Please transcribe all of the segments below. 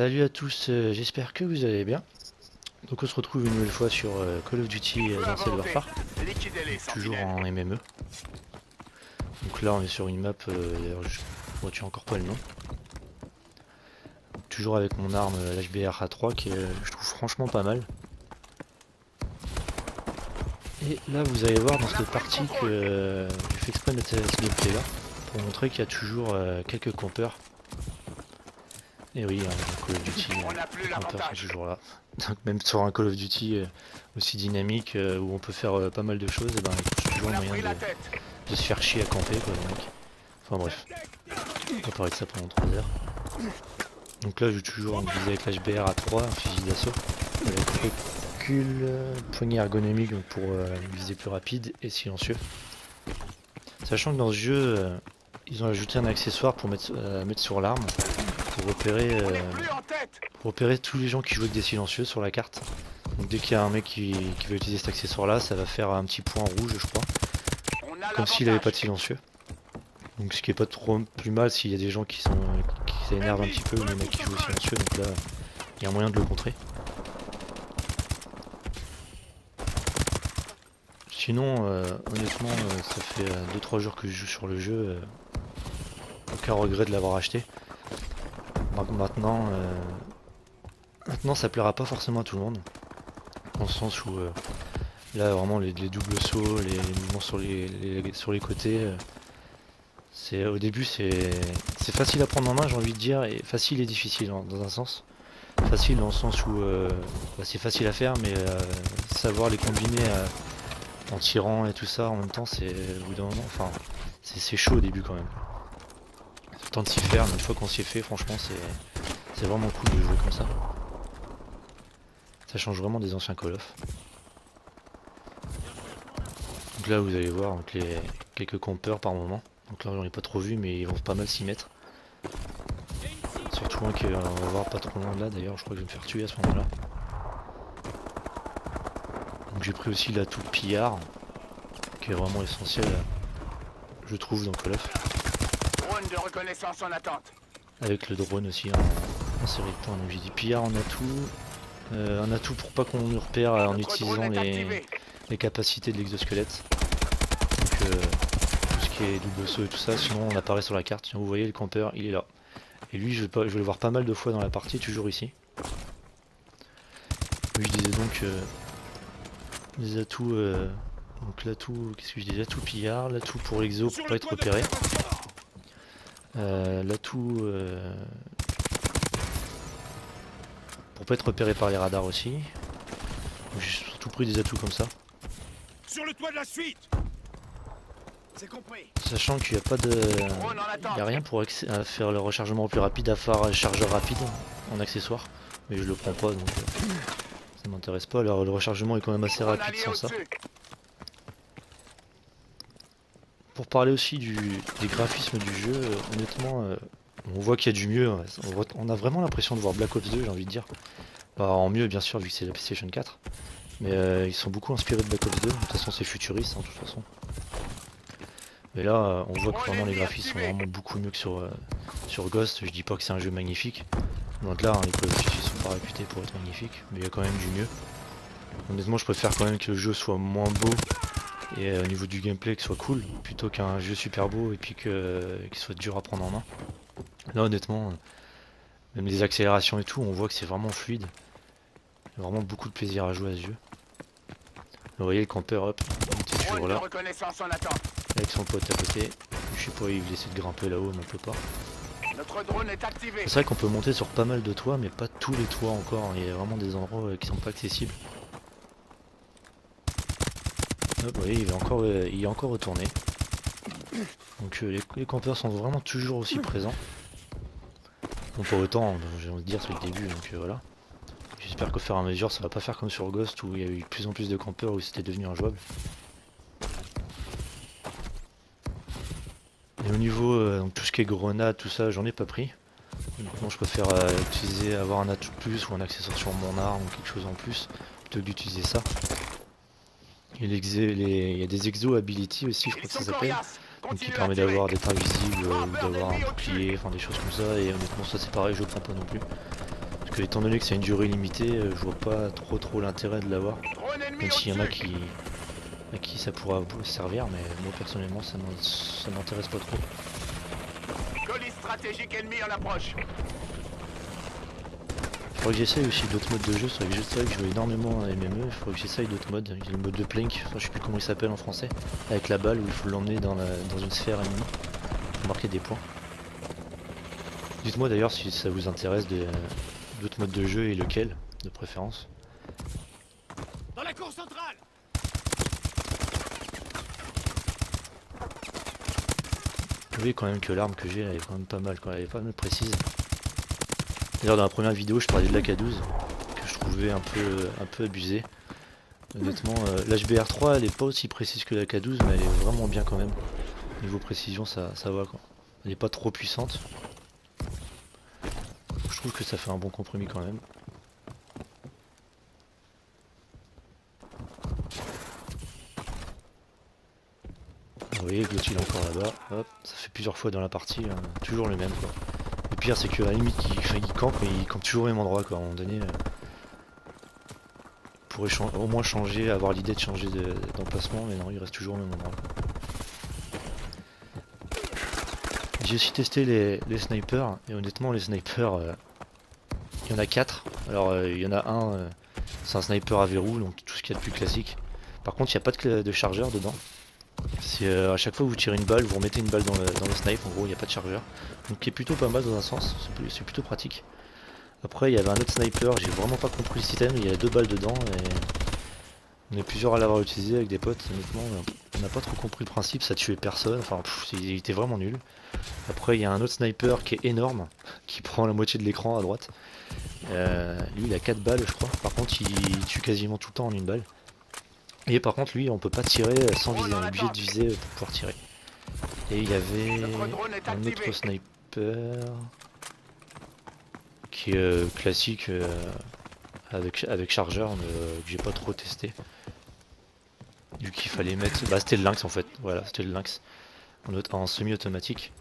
Salut à tous, j'espère que vous allez bien. Donc on se retrouve une nouvelle fois sur Call of Duty Peu à Advanced volonté. Warfare, Liquidez les toujours sentinelles. en MME. Donc là on est sur une map, d'ailleurs je ne retiens encore pas le nom. Toujours avec mon arme l'HBR A3 qui est, je trouve franchement pas mal. Et là vous allez voir dans cette partie que je fais exprès de mettre ce gameplay là, pour montrer qu'il y a toujours quelques campeurs. Et oui, un Call of Duty, On n'a plus les campeurs sont l'avantage. toujours là. Donc même sur un Call of Duty aussi dynamique où on peut faire pas mal de choses, et ben il y a toujours On a moyen pris la de tête. se faire chier à camper quoi les mecs. Enfin bref, on va parler de ça pendant 3 heures. Donc là je joue toujours en visée avec l'HBR A3, un fusil d'assaut, avec recul, poignée ergonomique donc pour une visée plus rapide et silencieux. Sachant que dans ce jeu, ils ont ajouté un accessoire pour mettre sur l'arme, pour repérer, On n'est plus en tête. tous les gens qui jouent avec des silencieux sur la carte. Donc dès qu'il y a un mec qui veut utiliser cet accessoire là, ça va faire un petit point rouge je crois, On a comme s'il avait pas de l'avantage. silencieux. Donc ce qui est pas trop plus mal s'il y a des gens qui s'énervent un petit peu, les mecs qui jouent au silencieux, donc là il y a un moyen de le contrer. Sinon honnêtement ça fait 2-3 jours que je joue sur le jeu, aucun regret de l'avoir acheté. Maintenant ça plaira pas forcément à tout le monde, dans le sens où là vraiment les doubles sauts, les mouvements sur les côtés, au début c'est facile à prendre en main j'ai envie de dire, et facile et difficile dans un sens. Facile dans le sens où c'est facile à faire, mais savoir les combiner en tirant et tout ça en même temps, c'est au bout d'un moment, enfin c'est chaud au début quand même. C'est le temps de s'y faire, mais une fois qu'on s'y est fait, franchement c'est vraiment cool de jouer comme ça. Ça change vraiment des anciens Call of. Donc là vous allez voir donc quelques campeurs par moment. Donc là j'en ai pas trop vu mais ils vont pas mal s'y mettre. Surtout un qui va voir pas trop loin de là d'ailleurs, je crois que je vais me faire tuer à ce moment là. Donc j'ai pris aussi l'atout pillard, qui est vraiment essentiel je trouve dans Call of. Drone de reconnaissance en attente. Avec le drone aussi en série de points. Donc j'ai dit pillard en atout. Un atout pour pas qu'on nous repère en Notre drone utilisant est activé. les capacités de l'exosquelette. Donc tout ce qui est double saut et tout ça, sinon on apparaît sur la carte. Vous voyez le campeur, il est là. Et lui je vais le voir pas mal de fois dans la partie, toujours ici. Lui je disais donc les atouts, donc l'atout, qu'est-ce que je disais, l'atout pillard, l'atout pour l'exo pour pas être repéré. L'atout pour pas être repéré par les radars aussi. J'ai surtout pris des atouts comme ça. Sur le toit de la suite. C'est compris. Sachant qu'il n'y a pas de. Drone en Il attente. n'y a rien pour faire le rechargement plus rapide à faire un chargeur rapide en accessoire. Mais je le prends pas donc ça m'intéresse pas. Alors le rechargement est quand même assez Drone rapide allié sans ça. au-dessus. Pour parler aussi des graphismes du jeu, honnêtement, on voit qu'il y a du mieux. On a vraiment l'impression de voir Black Ops 2, j'ai envie de dire. Bah, en mieux bien sûr vu que c'est la PlayStation 4. Mais ils sont beaucoup inspirés de Black Ops 2. De toute façon c'est futuriste de toute façon. Mais là on voit que vraiment les graphismes sont vraiment beaucoup mieux que sur Ghost. Je dis pas que c'est un jeu magnifique. Donc là les Call of Duty sont pas réputés pour être magnifiques. Mais il y a quand même du mieux. Honnêtement je préfère quand même que le jeu soit moins beau. Et au niveau du gameplay que ce soit cool. Plutôt qu'un jeu super beau et puis qu'il soit dur à prendre en main. Là honnêtement, même les accélérations et tout, on voit que c'est vraiment fluide. Il y a vraiment beaucoup de plaisir à jouer à ce jeu. Vous voyez le campeur, hop, il était Drone toujours de là, reconnaissance en attente. avec son pote à côté. Je sais pas, il essaie de grimper là-haut, mais on peut pas. Notre drone est activé. C'est vrai qu'on peut monter sur pas mal de toits, mais pas tous les toits encore. Il y a vraiment des endroits qui sont pas accessibles. Hop, vous voyez, il est encore retourné. Donc les campeurs sont vraiment toujours aussi présents. Bon, pas autant, j'ai envie de dire, c'est le début, donc voilà. J'espère qu'au fur et à mesure, ça va pas faire comme sur Ghost où il y a eu de plus en plus de campeurs où c'était devenu injouable. Et au niveau donc tout ce qui est grenade, tout ça, j'en ai pas pris. Maintenant, je préfère avoir un atout de plus ou un accessoire sur mon arme ou quelque chose en plus plutôt que d'utiliser ça. Il y a des exo ability aussi, je crois Ils que ça sont s'appelle. coriaces. Donc qui Continuez à permet tirer. d'être invisible ou Frappeur d'avoir un d'ennemi bouclier, enfin des choses comme ça. Et honnêtement, ça c'est pareil, je le prends pas non plus. que étant donné que c'est une durée limitée, je vois pas trop l'intérêt de l'avoir. Drone ennemi Même s'il y en a au-dessus. à qui ça pourra servir, mais moi personnellement ça m'intéresse pas trop. Colis stratégique ennemi en approche. Il faudrait que j'essaye aussi d'autres modes de jeu, c'est vrai que je joue énormément à MME, il faudrait que j'essaye d'autres modes. Il y a le mode de Plank, enfin, je sais plus comment il s'appelle en français, avec la balle où il faut l'emmener dans une sphère ennemie pour marquer des points. Dites-moi d'ailleurs si ça vous intéresse d'autres modes de jeu et lequel, de préférence. Dans la cour centrale. Vous voyez quand même que l'arme que j'ai elle est quand même pas mal, quoi. Elle est pas mal précise. D'ailleurs dans la première vidéo je parlais de l'AK-12 que je trouvais un peu abusée. Honnêtement l'HBR3 elle est pas aussi précise que l'AK-12 mais elle est vraiment bien quand même. Niveau précision ça va quoi. Elle est pas trop puissante. Je trouve que ça fait un bon compromis quand même. Vous voyez que l'autre il est encore là-bas. Hop, ça fait plusieurs fois dans la partie, toujours le même quoi. Le pire c'est que à la limite il campe mais il campe toujours au même endroit quoi. À un moment donné, pourrait au moins changer, avoir l'idée de changer d'emplacement, mais non il reste toujours au même endroit. J'ai aussi testé les snipers, et honnêtement les snipers, il y en a 4. Alors il y en a un, c'est un sniper à verrou, donc tout ce qu'il y a de plus classique. Par contre il n'y a pas de chargeur dedans. C'est à chaque fois que vous tirez une balle, vous remettez une balle dans le snipe, en gros il n'y a pas de chargeur. Donc qui est plutôt pas mal dans un sens, c'est plutôt pratique. Après il y avait un autre sniper, j'ai vraiment pas compris le système, il y a 2 balles dedans et on est plusieurs à l'avoir utilisé avec des potes, honnêtement on n'a pas trop compris le principe, ça tuait personne, enfin il était vraiment nul. Après il y a un autre sniper qui est énorme, qui prend la moitié de l'écran à droite. Lui il a 4 balles je crois, par contre il tue quasiment tout le temps en une balle. Et par contre lui on peut pas tirer sans viser, on est obligé de viser pour pouvoir tirer. Et il y avait un autre sniper qui est classique avec chargeur mais que j'ai pas trop testé. Vu qu'il fallait mettre... Bah c'était le lynx en fait, voilà c'était le lynx en semi-automatique.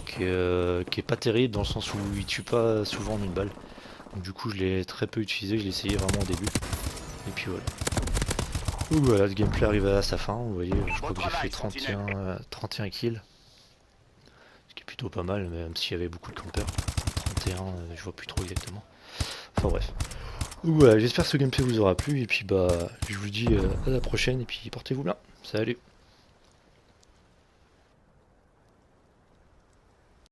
Qui est pas terrible dans le sens où il tue pas souvent en une balle. Donc du coup je l'ai très peu utilisé, je l'ai essayé vraiment au début. Et puis voilà. Donc voilà, le gameplay arrive à sa fin, vous voyez, je crois que j'ai fait 31 kills. Ce qui est plutôt pas mal, même s'il y avait beaucoup de campeurs. 31, je vois plus trop exactement. Enfin bref. Donc voilà, j'espère que ce gameplay vous aura plu, et puis bah je vous dis à la prochaine, et puis portez-vous bien. Salut!